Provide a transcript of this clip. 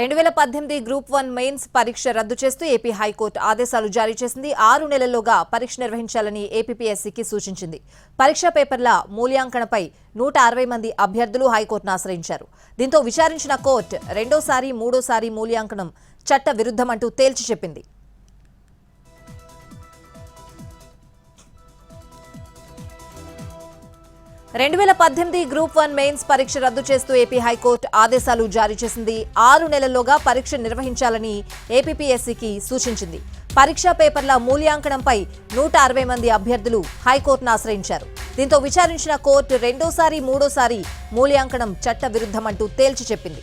2018 group 1 mains పరీక్ష రద్దు చేస్తూ ఏపీ హైకోర్టు ఆదేశాలు జారీ చేసింది. 6 నెలల్లోగా పరీక్ష నిర్వహించాలని ఏపీపీఎస్సీకి సూచించింది. పరీక్ష పేపర్ల మూల్యాంకనపై 160 మంది అభ్యర్థులు హైకోర్టును ఆశ్రయించారు. దీంతో విచారించిన కోర్టు రెండోసారి, మూడోసారి మూల్యాంకనం చట్ట విరుద్ధమంటూ తేల్చి చెప్పింది. 2018 గ్రూప్ 1 మెయిన్స్ పరీక్ష రద్దు చేస్తూ ఏపీ హైకోర్టు ఆదేశాలు జారీ చేసింది. 6 నెలల్లోగా పరీక్ష నిర్వహించాలని ఏపీపీఎస్సీకి సూచించింది. పరీక్షా పేపర్ల మూల్యాంకనంపై 160 మంది అభ్యర్థులు హైకోర్టును ఆశ్రయించారు. దీంతో విచారించిన కోర్టు రెండోసారి, మూడోసారి మూల్యాంకనం చట్ట విరుద్ధమంటూ తేల్చి చెప్పింది.